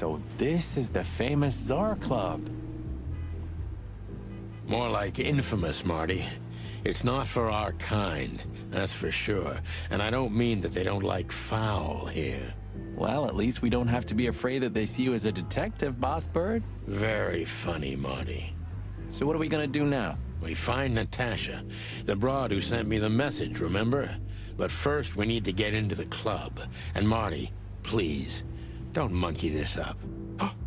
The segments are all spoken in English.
So this is the famous Czar Club. More like infamous, Marty. It's not for our kind, that's for sure. And I don't mean that they don't like foul here. Well, at least we don't have to be afraid that they see you as a detective, Boss Bird. Very funny, Marty. So what are we gonna do now? We find Natasha, the broad who sent me the message, remember? But first, we need to get into the club. And Marty, please, don't monkey this up.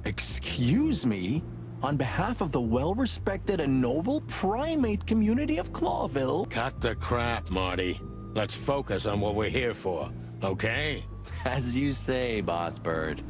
Excuse me? On behalf of the well-respected and noble primate community of Clawville... Cut the crap, Marty. Let's focus on what we're here for, okay? As you say, Boss Bird.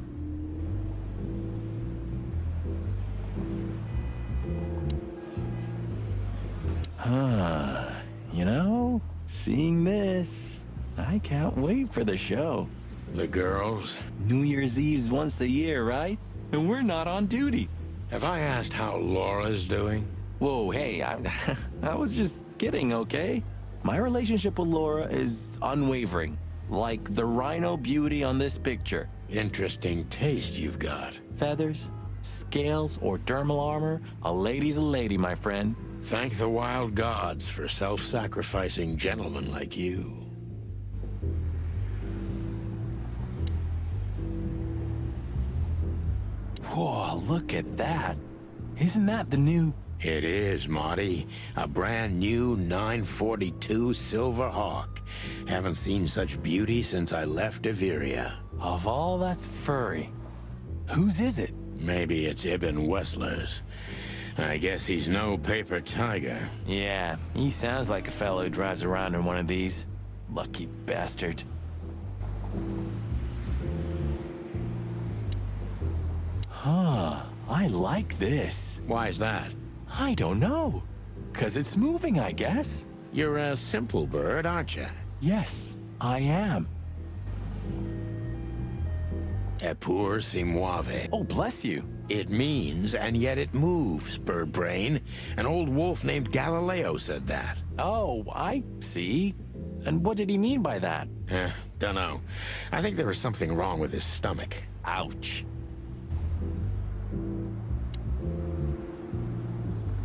You know, seeing this, I can't wait for the show. The girls? New Year's Eve's once a year, right? And we're not on duty. Have I asked how Laura's doing? Whoa, hey, I was just kidding, okay? My relationship with Laura is unwavering, like the rhino beauty on this picture. Interesting taste you've got. Feathers, scales, or dermal armor, a lady's a lady, my friend. Thank the wild gods for self-sacrificing gentlemen like you. Whoa, look at that. Isn't that the new... It is, Marty. A brand new 942 Silver Hawk. Haven't seen such beauty since I left Iveria. Of all that's furry, whose is it? Maybe it's Ibn Wessler's. I guess he's no paper tiger. Yeah, he sounds like a fellow who drives around in one of these. Lucky bastard. Huh, I like this. Why is that? I don't know. 'Cause it's moving, I guess. You're a simple bird, aren't you? Yes, I am. Epur si muove. Oh, bless you. It means, and yet it moves, bird brain. An old wolf named Galileo said that. Oh, I see. And what did he mean by that? Dunno. I think there was something wrong with his stomach. Ouch.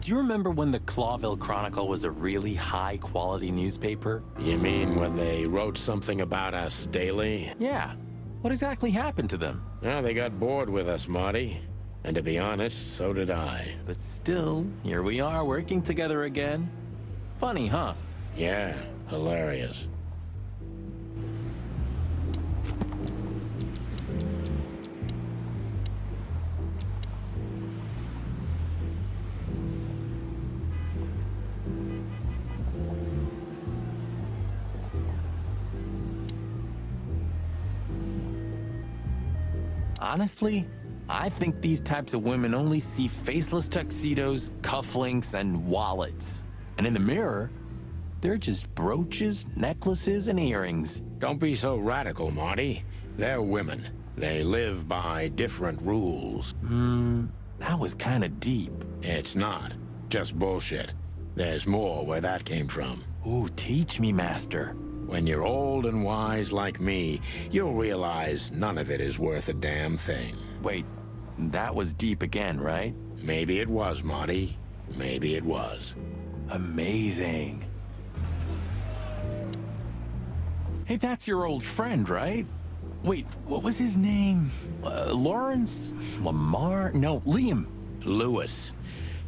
Do you remember when the Clawville Chronicle was a really high-quality newspaper? You mean when they wrote something about us daily? Yeah. What exactly happened to them? Well, they got bored with us, Marty. And to be honest, so did I. But still, here we are working together again. Funny, huh? Yeah, hilarious. Honestly, I think these types of women only see faceless tuxedos, cufflinks, and wallets. And in the mirror, they're just brooches, necklaces, and earrings. Don't be so radical, Marty. They're women. They live by different rules. That was kind of deep. It's not. Just bullshit. There's more where that came from. Ooh, teach me, master. When you're old and wise like me, you'll realize none of it is worth a damn thing. Wait, that was deep again, right? Maybe it was, Marty. Maybe it was. Amazing. Hey, that's your old friend, right? Wait, what was his name? Lawrence? Lamar? No, Liam. Lewis.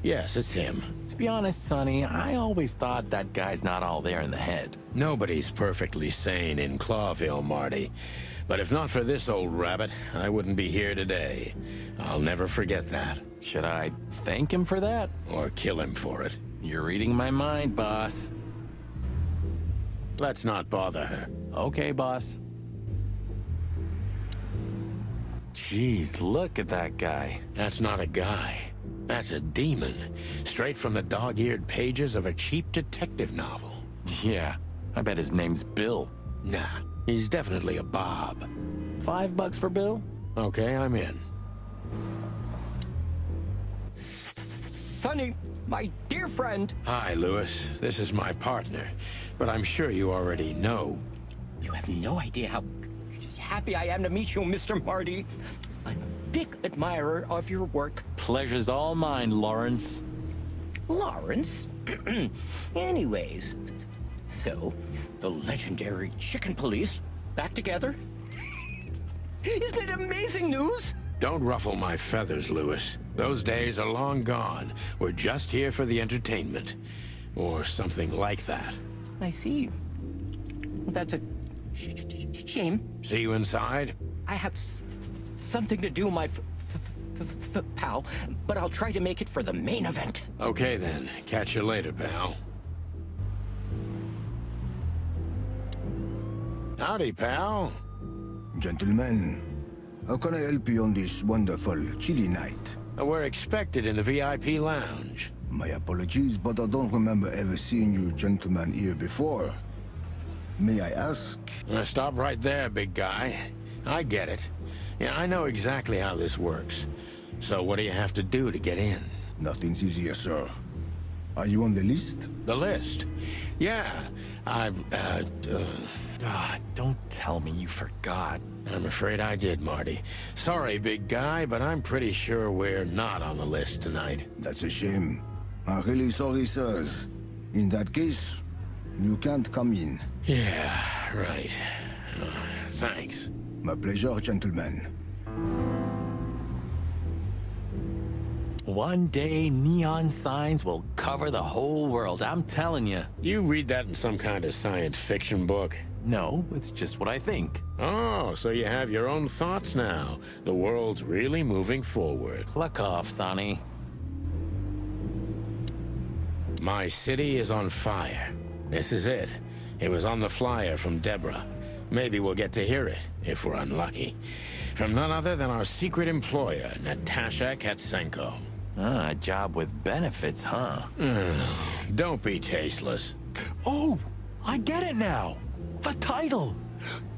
Yes, it's him. To be honest, Sonny, I always thought that guy's not all there in the head. Nobody's perfectly sane in Clawville, Marty. But if not for this old rabbit, I wouldn't be here today. I'll never forget that. Should I thank him for that? Or kill him for it. You're reading my mind, boss. Let's not bother her. Okay, boss. Jeez, look at that guy. That's not a guy. That's a demon. Straight from the dog-eared pages of a cheap detective novel. Yeah, I bet his name's Bill. Nah, he's definitely a Bob. $5 for Bill? Okay, I'm in. Sonny, my dear friend. Hi, Lewis. This is my partner. But I'm sure you already know. You have no idea how happy I am to meet you, Mr. Marty. I'm a big admirer of your work. Pleasure's all mine, Lawrence. Lawrence? Anyways, so, the legendary chicken police back together? Isn't it amazing news? Don't ruffle my feathers, Lewis. Those days are long gone. We're just here for the entertainment. Or something like that. I see. That's a shame. See you inside? I have something to do, my pal, but I'll try to make it for the main event. Okay then. Catch you later, pal. Howdy, pal. Gentlemen, how can I help you on this wonderful, chilly night? We're expected in the VIP lounge. My apologies, but I don't remember ever seeing you gentlemen here before. May I ask? Stop right there, big guy. I get it. Yeah, I know exactly how this works. So what do you have to do to get in? Nothing's easier, sir. Are you on the list? The list? Yeah, Don't tell me you forgot. I'm afraid I did, Marty. Sorry, big guy, but I'm pretty sure we're not on the list tonight. That's a shame. I'm really sorry, sirs. In that case, you can't come in. Yeah, right. Thanks. My pleasure, gentlemen. One day, neon signs will cover the whole world, I'm telling you. You read that in some kind of science fiction book? No, it's just what I think. Oh, so you have your own thoughts now. The world's really moving forward. Cluck off, Sonny. My city is on fire. This is it. It was on the flyer from Deborah. Maybe we'll get to hear it, if we're unlucky. From none other than our secret employer, Natasha Katsenko. Ah, a job with benefits, huh? Don't be tasteless. Oh, I get it now. The title.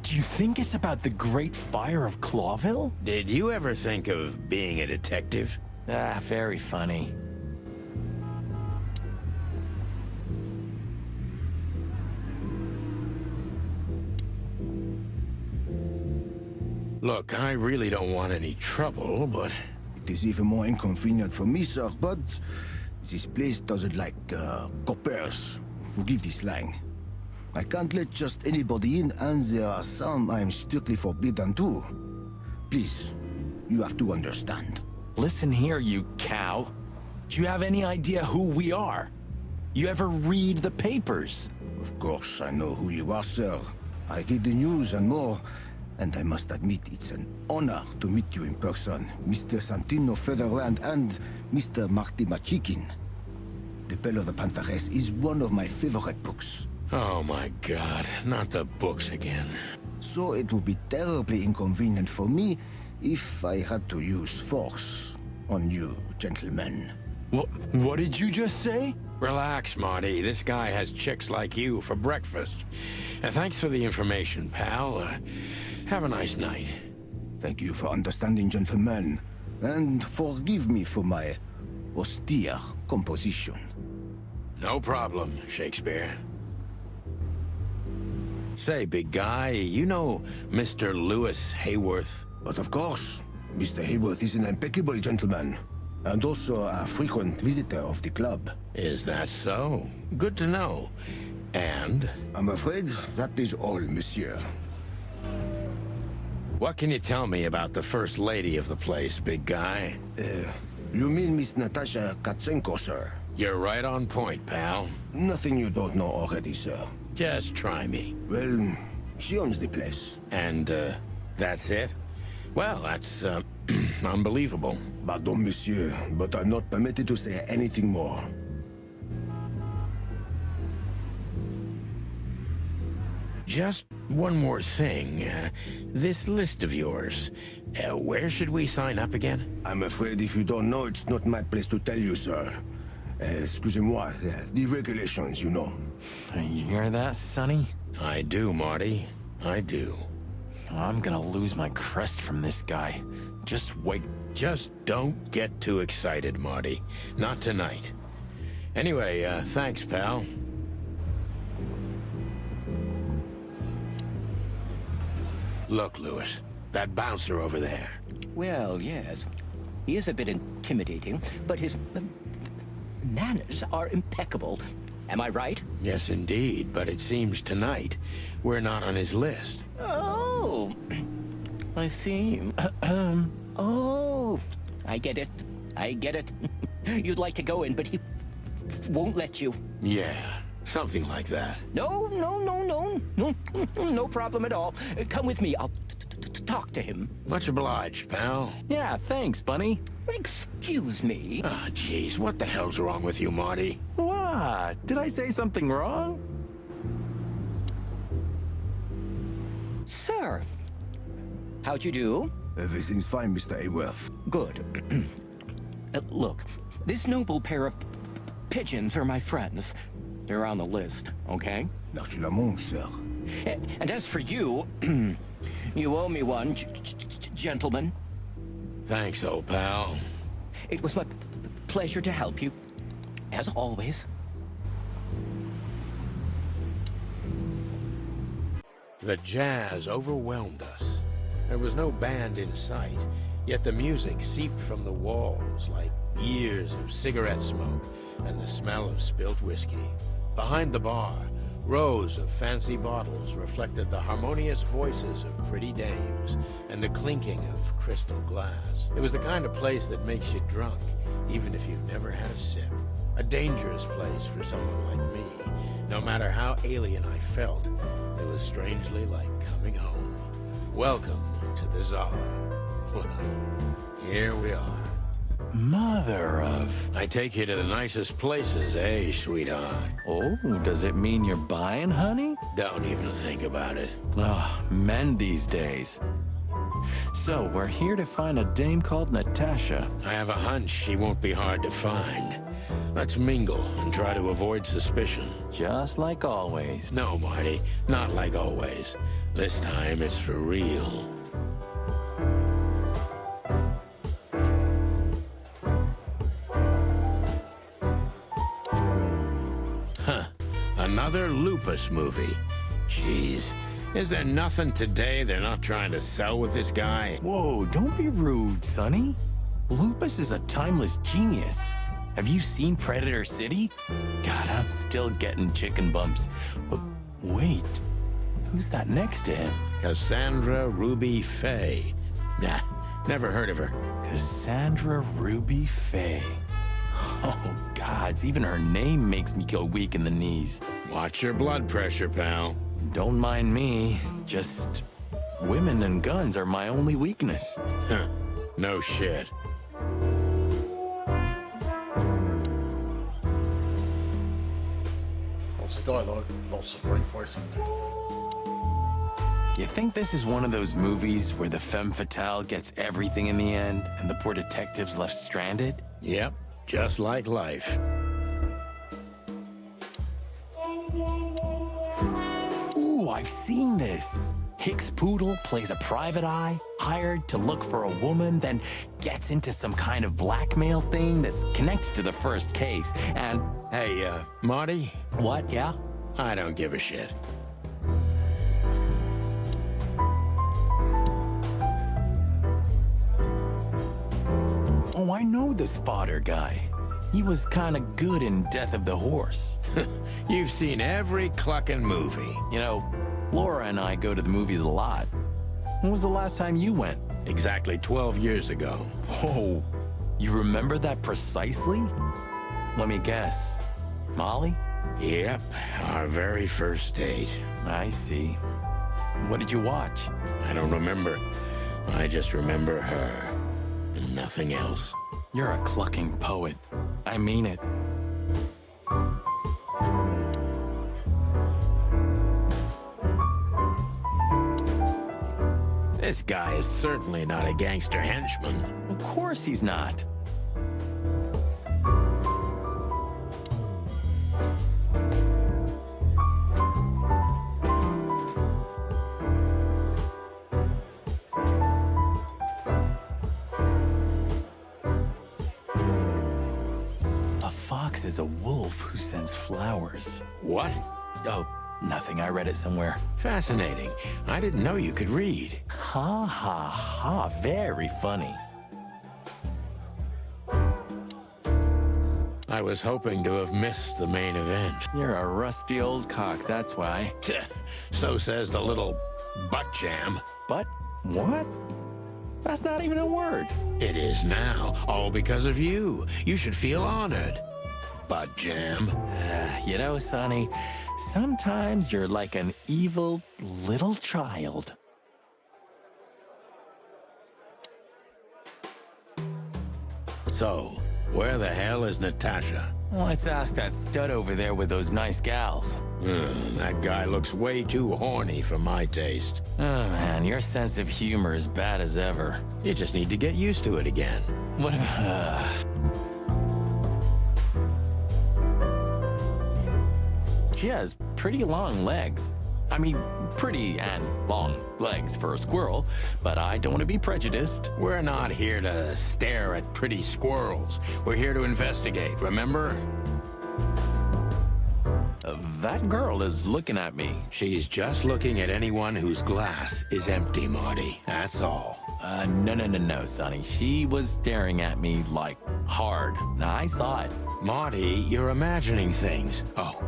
Do you think it's about the Great Fire of Clawville? Did you ever think of being a detective? Ah, very funny. Look, I really don't want any trouble, but... It is even more inconvenient for me, sir, but this place doesn't like coppers. Forgive this slang. I can't let just anybody in, and there are some I'm strictly forbidden to. Please, you have to understand. Listen here, you cow. Do you have any idea who we are? You ever read the papers? Of course, I know who you are, sir. I read the news and more, and I must admit it's an honor to meet you in person, Mr. Santino Featherland and Mr. Marty Machikin. The Bell of the Pantheress is one of my favorite books. Oh my God, not the books again. So it would be terribly inconvenient for me if I had to use force on you, gentlemen. What did you just say? Relax, Marty. This guy has chicks like you for breakfast. Thanks for the information, pal. Have a nice night. Thank you for understanding, gentlemen, and forgive me for my austere composition. No problem, Shakespeare. Say, big guy, you know Mr. Lewis Hayworth? But of course, Mr. Hayworth is an impeccable gentleman, and also a frequent visitor of the club. Is that so? Good to know. And? I'm afraid that is all, monsieur. What can you tell me about the first lady of the place, big guy? You mean Miss Natasha Katsenko, sir? You're right on point, pal. Nothing you don't know already, sir. Just try me. Well, she owns the place. And, that's it? Well, that's, unbelievable. Pardon, monsieur, but I'm not permitted to say anything more. Just one more thing. This list of yours, where should we sign up again? I'm afraid if you don't know, it's not my place to tell you, sir. Excusez-moi, the regulations, you know. You hear that, Sonny? I do, Marty. I do. I'm gonna lose my crest from this guy. Just wait. Just don't get too excited, Marty. Not tonight. Anyway, thanks, pal. Look, Lewis, that bouncer over there. Well, yes. He is a bit intimidating, but his manners are impeccable. Am I right? Yes, indeed, but it seems tonight we're not on his list. Oh, I see. Oh, I get it. I get it. You'd like to go in, but he won't let you. Yeah, something like that. No, no, no, no, no, no problem at all. Come with me. I'll talk to him. Much obliged, pal. Yeah, thanks, Bunny. Excuse me. Ah, jeez, what the hell's wrong with you, Marty? What? Did I say something wrong? Sir, how'd you do? Everything's fine, Mr. Ayworth. Good. Look, this noble pair of pigeons are my friends. They're on the list, okay? L'archulamonde, sir. And as for you, you owe me one, gentlemen. Thanks, old pal. It was my pleasure to help you, as always. The jazz overwhelmed us. There was no band in sight, yet the music seeped from the walls like years of cigarette smoke and the smell of spilt whiskey. Behind the bar, rows of fancy bottles reflected the harmonious voices of pretty dames and the clinking of crystal glass. It was the kind of place that makes you drunk, even if you've never had a sip. A dangerous place for someone like me. No matter how alien I felt, it was strangely like coming home. Welcome to the Tsar. Well, here we are. Mother of... I take you to the nicest places, eh, sweetheart? Oh, does it mean you're buying, honey? Don't even think about it. Ah, men these days. So, we're here to find a dame called Natasha. I have a hunch she won't be hard to find. Let's mingle and try to avoid suspicion. Just like always. No, Marty, not like always. This time it's for real. Huh. Another Lupus movie. Jeez. Is there nothing today they're not trying to sell with this guy? Whoa, don't be rude, Sonny. Lupus is a timeless genius. Have you seen Predator City? God, I'm still getting chicken bumps. But wait, who's that next to him? Cassandra Ruby Faye. Nah, never heard of her. Cassandra Ruby Faye. Oh, gods, even her name makes me go weak in the knees. Watch your blood pressure, pal. Don't mind me, just women and guns are my only weakness. Huh. No shit. Lots of dialogue, lots of great voice acting. You think this is one of those movies where the femme fatale gets everything in the end and the poor detective's left stranded? Yep, just like life. Ooh, I've seen this. Hicks Poodle plays a private eye, hired to look for a woman, then gets into some kind of blackmail thing that's connected to the first case, and... Hey, Marty? What, yeah? I don't give a shit. Oh, I know this fodder guy. He was kinda good in Death of the Horse. You've seen every clucking movie. You know, Laura and I go to the movies a lot. When was the last time you went? Exactly 12 years ago. Oh, you remember that precisely? Let me guess. Molly? Yep, our very first date. I see. What did you watch? I don't remember. I just remember her. And nothing else. You're a clucking poet. I mean it. This guy is certainly not a gangster henchman. Of course he's not. A fox is a wolf who sends flowers. What? Oh, Nothing, I read it somewhere. Fascinating. I didn't know you could read. Ha ha ha, very funny. I was hoping to have missed the main event. You're a rusty old cock, that's why. So says the little butt jam. But what? That's not even a word. It is now, all because of you. You should feel honored. Butt jam. You know, Sonny, sometimes you're like an evil little child. So, where the hell is Natasha? Let's ask that stud over there with those nice gals. That guy looks way too horny for my taste. Oh man, your sense of humor is bad as ever. You just need to get used to it again. What She has pretty long legs. I mean, pretty and long legs for a squirrel, but I don't want to be prejudiced. We're not here to stare at pretty squirrels. We're here to investigate, remember? That girl is looking at me. She's just looking at anyone whose glass is empty, Marty. That's all. No, Sonny. She was staring at me, like, hard. Now, I saw it. Marty, you're imagining things. Oh,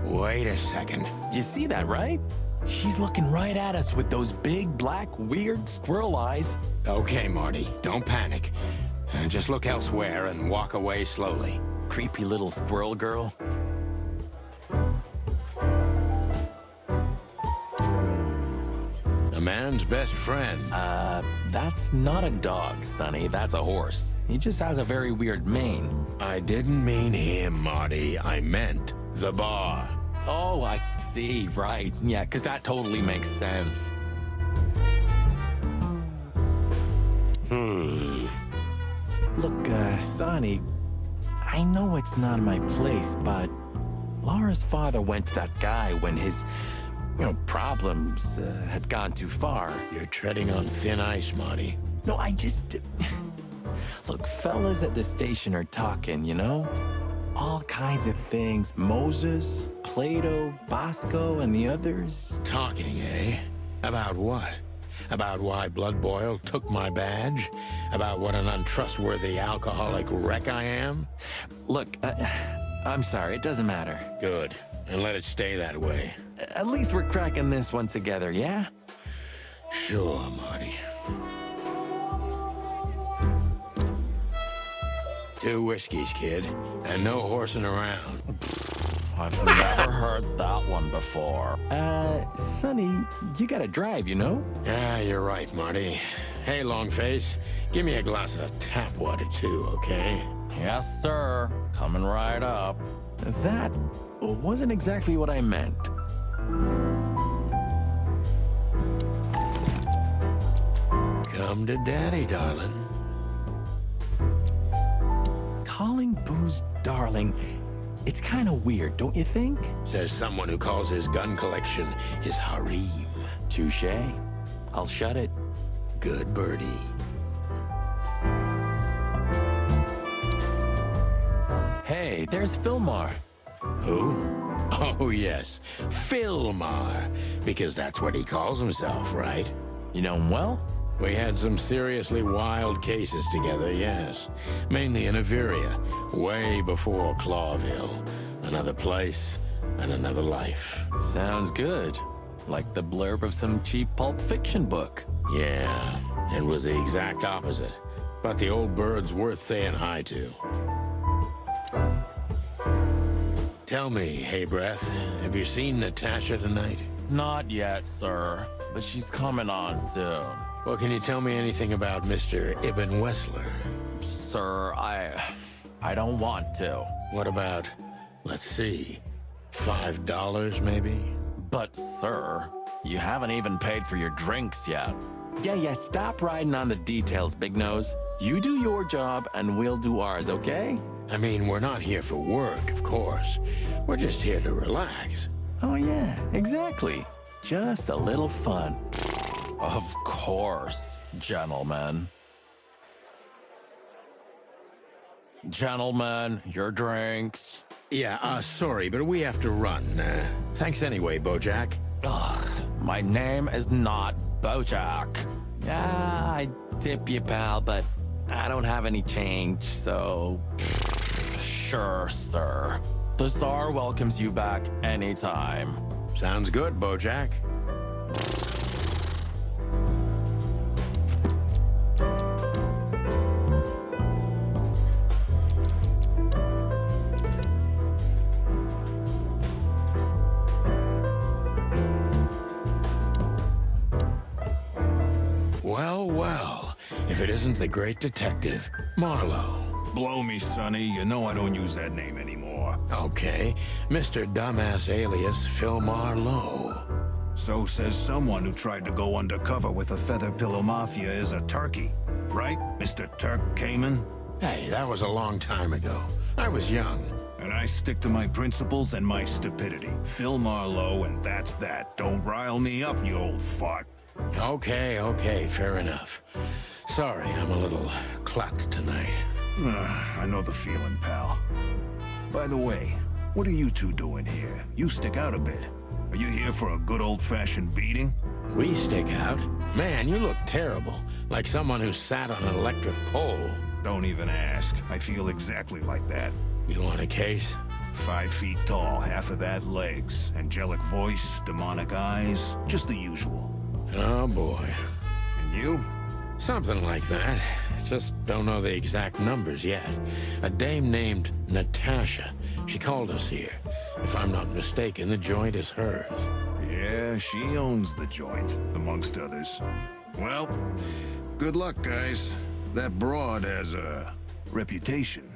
wait a second. You see that, right? She's looking right at us with those big, black, weird squirrel eyes. Okay, Marty, don't panic. Just look elsewhere and walk away slowly. Creepy little squirrel girl. A man's best friend. That's not a dog, Sonny. That's a horse. He just has a very weird mane. I didn't mean him, Marty. I meant the bar. Oh, I see. Right. Yeah, because that totally makes sense. Look, Sonny, I know it's not my place, but Laura's father went to that guy when his, problems had gone too far. You're treading on thin ice, Marty. No, I just... Look, fellas at the station are talking, all kinds of things. Moses, Plato, Bosco, and the others. Talking, eh? About what? About why Blood Boil took my badge? About what an untrustworthy alcoholic wreck I am? Look, I'm sorry, it doesn't matter. Good. And let it stay that way. At least we're cracking this one together, yeah? Sure, Marty. 2 whiskeys, kid, and no horsing around. I've never heard that one before. Sonny, you gotta drive, Yeah, you're right, Marty. Hey, Longface, give me a glass of tap water, too, okay? Yes, sir. Coming right up. That wasn't exactly what I meant. Come to daddy, darling. Calling booze darling, it's kind of weird, don't you think? Says someone who calls his gun collection his harem. Touché. I'll shut it. Good birdie. Hey, there's Fillmore. Who? Oh, yes. Fillmore. Because that's what he calls himself, right? You know him well? We had some seriously wild cases together, yes. Mainly in Averia, way before Clawville. Another place and another life. Sounds good. Like the blurb of some cheap Pulp Fiction book. Yeah, it was the exact opposite. But the old bird's worth saying hi to. Tell me, Hey Breath, have you seen Natasha tonight? Not yet, sir. But she's coming on soon. Well, can you tell me anything about Mr. Ibn Wessler? Sir, I don't want to. What about, let's see, $5 maybe? But, sir, you haven't even paid for your drinks yet. Yeah, stop riding on the details, Big Nose. You do your job, and we'll do ours, okay? I mean, we're not here for work, of course. We're just here to relax. Oh, yeah, exactly. Just a little fun. Of course, gentlemen. Gentlemen, your drinks. Sorry, but we have to run. Thanks anyway, Bojack. Ugh, my name is not Bojack. Yeah, I tip you, pal, but I don't have any change, so... Sure, sir. The Tsar welcomes you back anytime. Sounds good, Bojack. Well, well, if it isn't the great detective, Marlowe. Blow me, Sonny. You know I don't use that name anymore. Okay, Mr. Dumbass alias Phil Marlowe. So says someone who tried to go undercover with the Feather Pillow Mafia as a turkey. Right, Mr. Turk Cayman? Hey, that was a long time ago. I was young. And I stick to my principles and my stupidity. Phil Marlowe, and that's that. Don't rile me up, you old fart. Okay, fair enough. Sorry, I'm a little clucked tonight. I know the feeling, pal. By the way, what are you two doing here? You stick out a bit. Are you here for a good old-fashioned beating? We stick out? Man, you look terrible. Like someone who sat on an electric pole. Don't even ask. I feel exactly like that. You want a case? 5 feet tall, half of that legs. Angelic voice, demonic eyes, just the usual. Oh, boy. And you? Something like that. Just don't know the exact numbers yet. A dame named Natasha. She called us here. If I'm not mistaken, the joint is hers. Yeah, she owns the joint, amongst others. Well, good luck, guys. That broad has a reputation.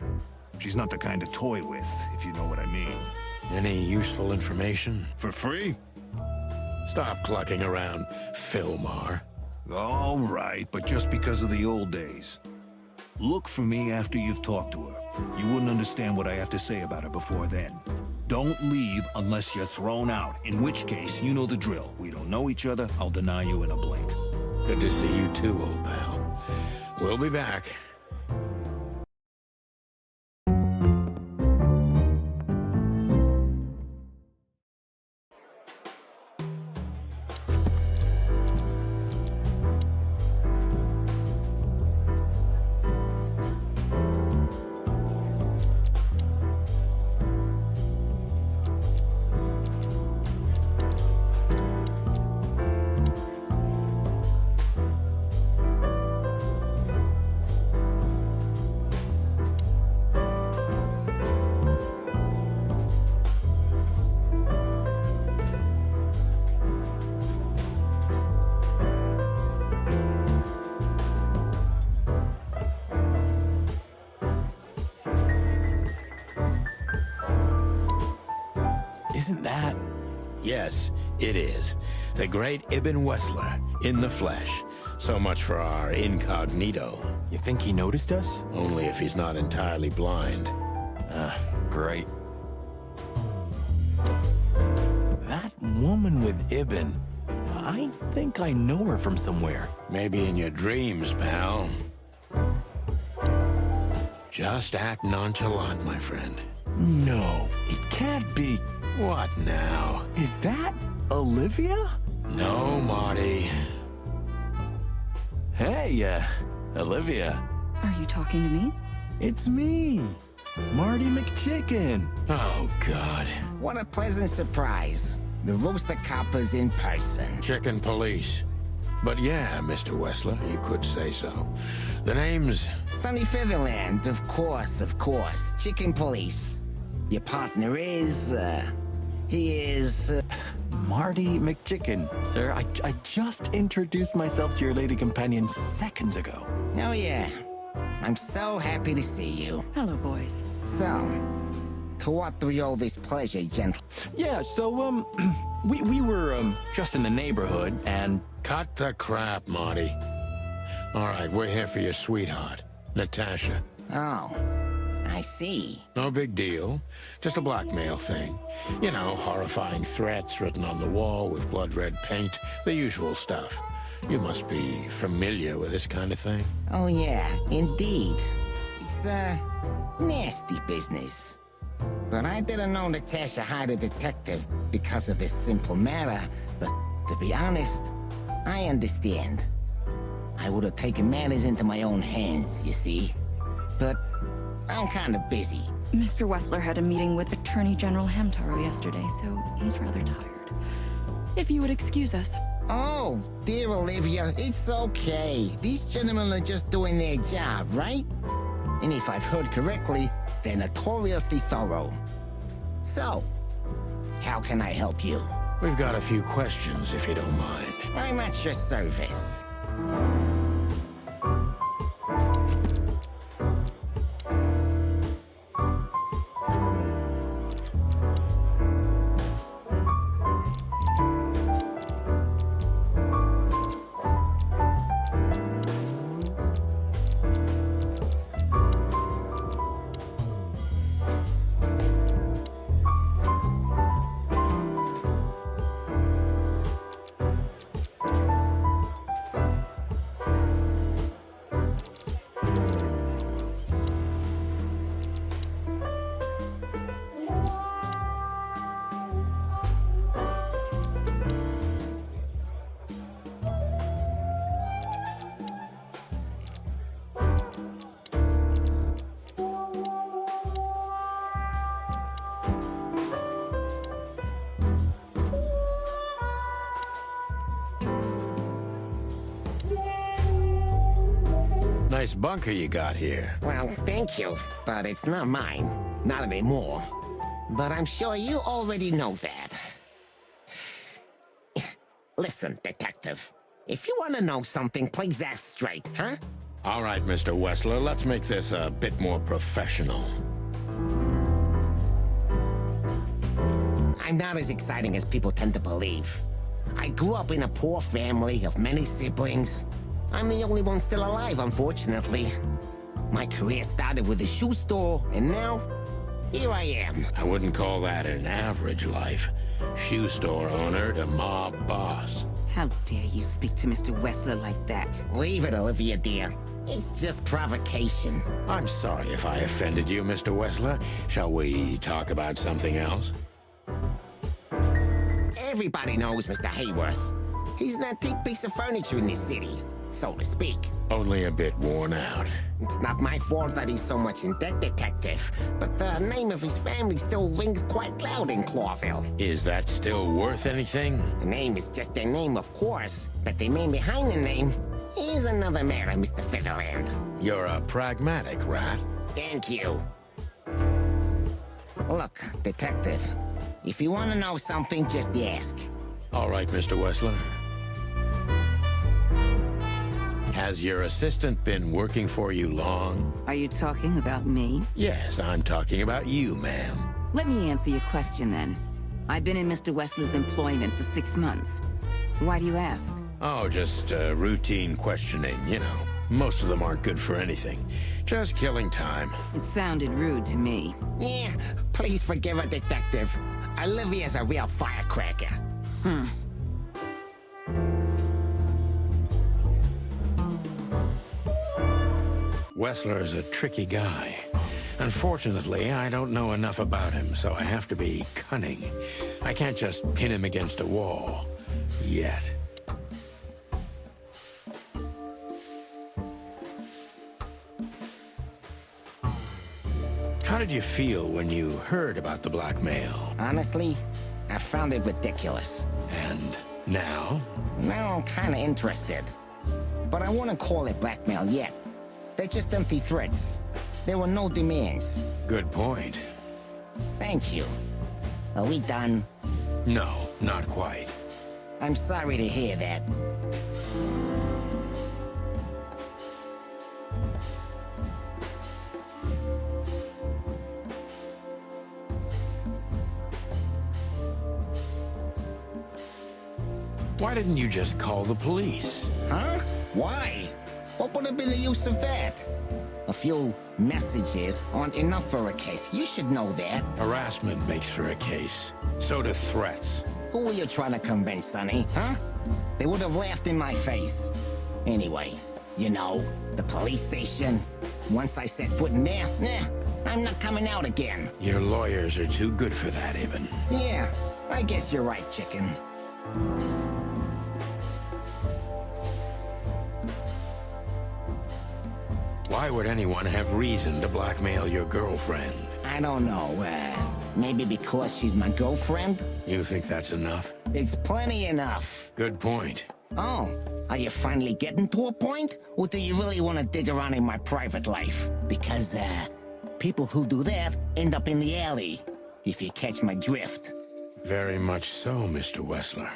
She's not the kind to toy with, if you know what I mean. Any useful information? For free? Stop clucking around, Philmar. All right, but just because of the old days. Look for me after you've talked to her. You wouldn't understand what I have to say about her before then. Don't leave unless you're thrown out, in which case, you know the drill. We don't know each other, I'll deny you in a blink. Good to see you too, old pal. We'll be back. Isn't that? Yes, it is. The great Ibn Wessler, in the flesh. So much for our incognito. You think he noticed us? Only if he's not entirely blind. Great. That woman with Ibn, I think I know her from somewhere. Maybe in your dreams, pal. Just act nonchalant, my friend. No, it can't be. What now? Is that Olivia? No, Marty. Hey, Olivia. Are you talking to me? It's me, Marty McChicken. Oh, God. What a pleasant surprise. The Rooster Copper's in person. Chicken police. But yeah, Mr. Wessler, you could say so. The name's... Sunny Featherland, of course. Chicken Police. Your partner is, he is... Marty McChicken. Sir, I just introduced myself to your lady companion seconds ago. Oh, yeah. I'm so happy to see you. Hello, boys. So, to what do we owe this pleasure, gentle? Yeah, so, we were, just in the neighborhood, and... Cut the crap, Marty. All right, we're here for your sweetheart, Natasha. Oh, I see. No big deal. Just a blackmail thing. You know, horrifying threats written on the wall with blood-red paint, the usual stuff. You must be familiar with this kind of thing. Oh, yeah, indeed. It's, nasty business. But I didn't know Natasha hired a detective because of this simple matter. But to be honest, I understand. I would have taken matters into my own hands, you see. But I'm kind of busy. Mr. Wessler had a meeting with Attorney General Hamtaro yesterday, so he's rather tired. If you would excuse us. Oh, dear Olivia, it's okay. These gentlemen are just doing their job, right? And if I've heard correctly, they're notoriously thorough. So, how can I help you? We've got a few questions, if you don't mind. I'm at your service. Nice bunker you got here. Well, thank you, but it's not mine. Not anymore. But I'm sure you already know that. Listen, detective. If you want to know something, please ask straight, huh? All right, Mr. Wessler, let's make this a bit more professional. I'm not as exciting as people tend to believe. I grew up in a poor family of many siblings. I'm the only one still alive, unfortunately. My career started with a shoe store, and now, here I am. I wouldn't call that an average life. Shoe store owner to mob boss. How dare you speak to Mr. Wessler like that? Leave it, Olivia, dear. It's just provocation. I'm sorry if I offended you, Mr. Wessler. Shall we talk about something else? Everybody knows Mr. Hayworth. He's an antique piece of furniture in this city, so to speak. Only a bit worn out. It's not my fault that he's so much in debt, detective, but the name of his family still rings quite loud in Clawville. Is that still worth anything? The name is just their name, of course, but the man behind the name is another matter, Mr. Featherland. You're a pragmatic rat. Thank you. Look, detective, if you want to know something, just ask. All right, Mr. Wessler. Has your assistant been working for you long? Are you talking about me? Yes, I'm talking about you, ma'am. Let me answer your question then. I've been in Mr. Wessler's employment for 6 months. Why do you ask? Oh, just routine questioning, you know. Most of them aren't good for anything. Just killing time. It sounded rude to me. Yeah, please forgive her, detective. Olivia's a real firecracker. Wessler's a tricky guy. Unfortunately, I don't know enough about him, so I have to be cunning. I can't just pin him against a wall. Yet. How did you feel when you heard about the blackmail? Honestly, I found it ridiculous. And now? Now I'm kind of interested. But I wouldn't call it blackmail yet. They're just empty threats. There were no demands. Good point. Thank you. Are we done? No, not quite. I'm sorry to hear that. Why didn't you just call the police? Huh? Why? What would have been the use of that? A few messages aren't enough for a case. You should know that. Harassment makes for a case. So do threats. Who were you trying to convince, Sonny? Huh? They would have laughed in my face. Anyway, you know, the police station. Once I set foot in there, I'm not coming out again. Your lawyers are too good for that, Ibn. Yeah, I guess you're right, chicken. Why would anyone have reason to blackmail your girlfriend? I don't know, maybe because she's my girlfriend? You think that's enough? It's plenty enough. Good point. Oh, are you finally getting to a point? Or do you really want to dig around in my private life? Because, people who do that end up in the alley, if you catch my drift. Very much so, Mr. Wessler.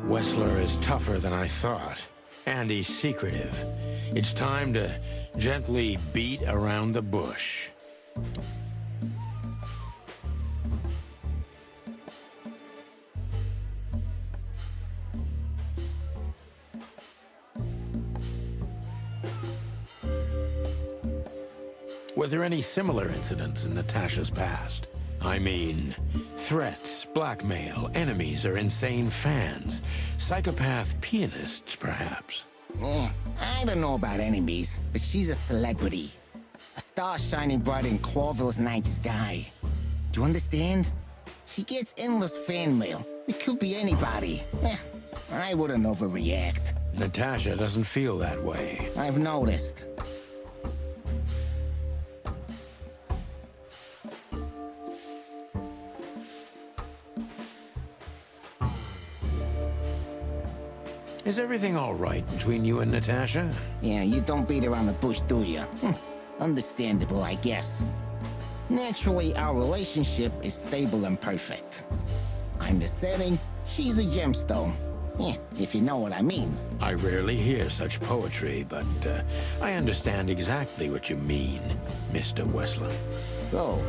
Wessler is tougher than I thought, and he's secretive. It's time to gently beat around the bush. Were there any similar incidents in Natasha's past? I mean, threats, blackmail, enemies, or insane fans. Psychopath pianists, perhaps. I don't know about enemies, but she's a celebrity. A star shining bright in Clawville's night sky. Do you understand? She gets endless fan mail. It could be anybody. I wouldn't overreact. Natasha doesn't feel that way. I've noticed. Is everything all right between you and Natasha? Yeah, you don't beat around the bush, do you? Understandable, I guess. Naturally, our relationship is stable and perfect. I'm the setting, she's the gemstone. Yeah, if you know what I mean. I rarely hear such poetry, but I understand exactly what you mean, Mr. Wessler. So,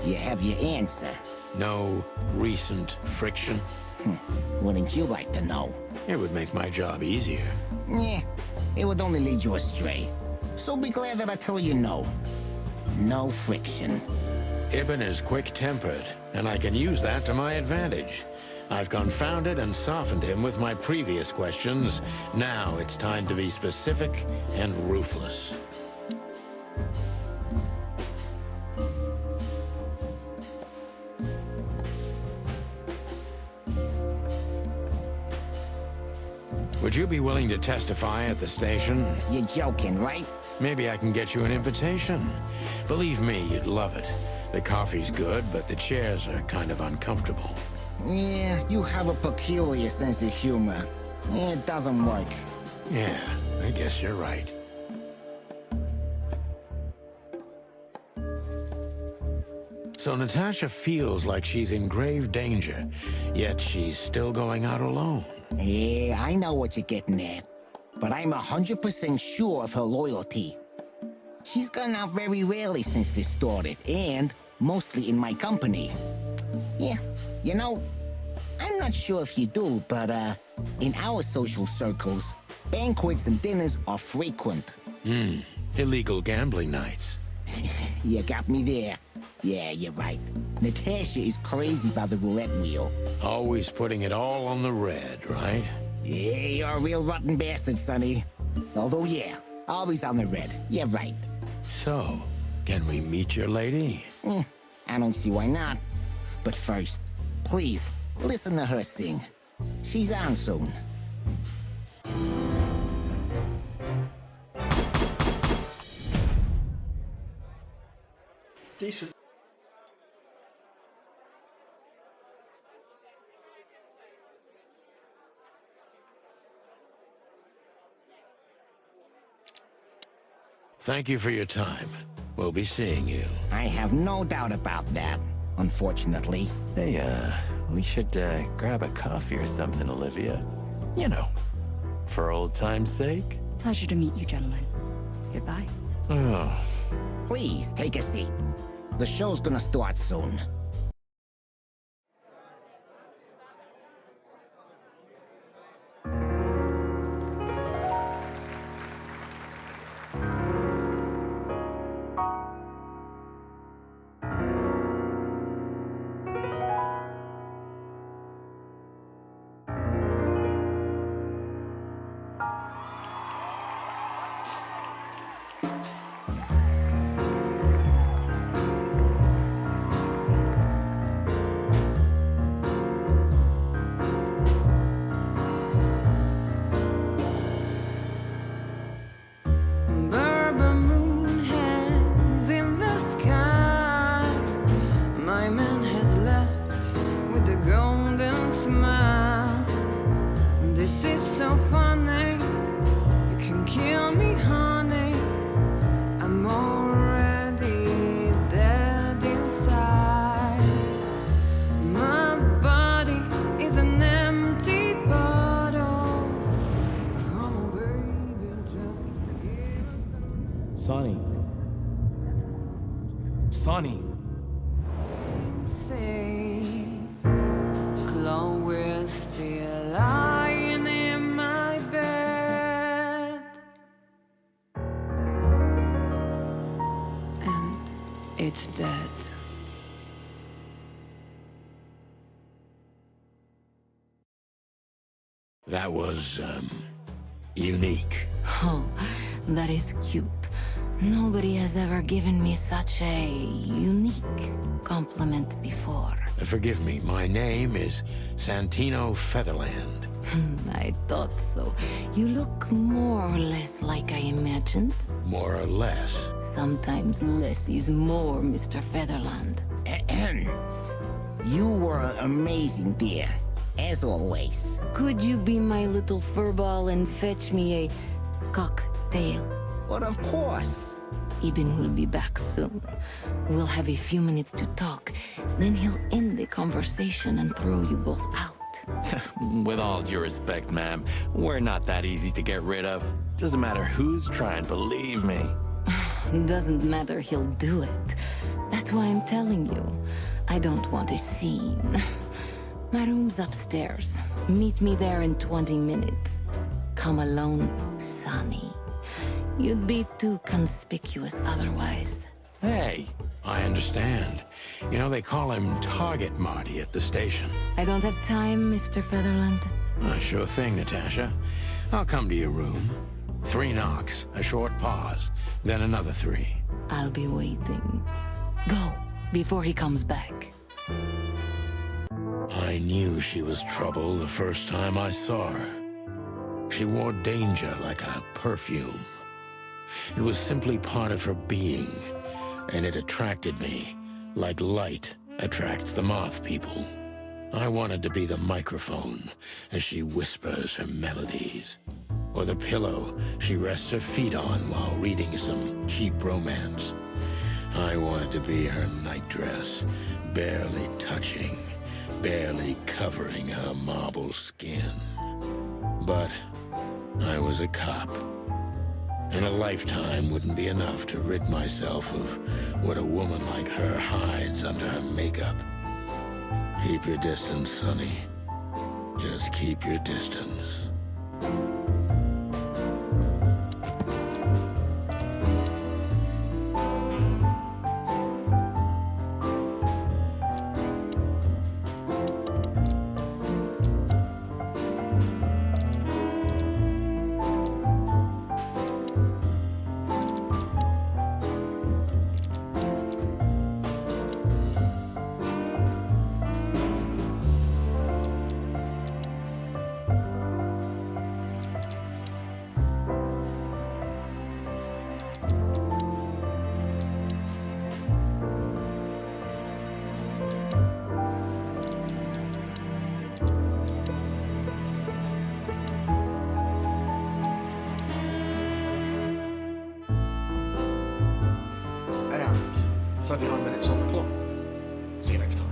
you have your answer. No recent friction? Wouldn't you like to know? It would make my job easier. Yeah, it would only lead you astray. So be glad that I tell you no. No friction. Ibn is quick-tempered, and I can use that to my advantage. I've confounded and softened him with my previous questions. Now it's time to be specific and ruthless. Would you be willing to testify at the station? You're joking, right? Maybe I can get you an invitation. Believe me, you'd love it. The coffee's good, but the chairs are kind of uncomfortable. Yeah, you have a peculiar sense of humor. It doesn't work. Yeah, I guess you're right. So Natasha feels like she's in grave danger, yet she's still going out alone. Yeah, I know what you're getting at. But I'm 100% sure of her loyalty. She's gone out very rarely since this started, and mostly in my company. Yeah, you know, I'm not sure if you do, but in our social circles, banquets and dinners are frequent. Illegal gambling nights. You got me there. Yeah, you're right. Natasha is crazy about the roulette wheel. Always putting it all on the red, right? Yeah, you're a real rotten bastard, Sonny. Although, yeah, always on the red. You're right. So, can we meet your lady? I don't see why not. But first, please, listen to her sing. She's on soon. Decent. Thank you for your time. We'll be seeing you. I have no doubt about that, unfortunately. Hey, we should grab a coffee or something, Olivia. You know, for old time's sake. Pleasure to meet you, gentlemen. Goodbye. Oh. Please, take a seat. The show's gonna start soon. Sonny. Say, Chloe's still lying in my bed, and it's dead. That was, unique. Oh, that is cute. Nobody has ever given me such a unique compliment before. Forgive me, my name is Santino Featherland. I thought so. You look more or less like I imagined. More or less. Sometimes less is more, Mr. Featherland. Ahem. You were amazing, dear. As always. Could you be my little furball and fetch me a cocktail? But of course. Eben will be back soon. We'll have a few minutes to talk. Then he'll end the conversation and throw you both out. With all due respect, ma'am, we're not that easy to get rid of. Doesn't matter who's trying, believe me. Doesn't matter, he'll do it. That's why I'm telling you. I don't want a scene. My room's upstairs. Meet me there in 20 minutes. Come alone, Sonny. You'd be too conspicuous otherwise. Hey, I understand. You know, they call him Target Marty at the station. I don't have time, Mr. Featherland. Sure thing, Natasha. I'll come to your room. 3 knocks, a short pause, then another 3. I'll be waiting. Go, before he comes back. I knew she was trouble the first time I saw her. She wore danger like a perfume. It was simply part of her being, and it attracted me, like light attracts the moth people. I wanted to be the microphone as she whispers her melodies, or the pillow she rests her feet on while reading some cheap romance. I wanted to be her nightdress, barely touching, barely covering her marble skin. But I was a cop, and a lifetime wouldn't be enough to rid myself of what a woman like her hides under her makeup. Keep your distance, Sonny. Just keep your distance. And 39 minutes on the clock. See you next time.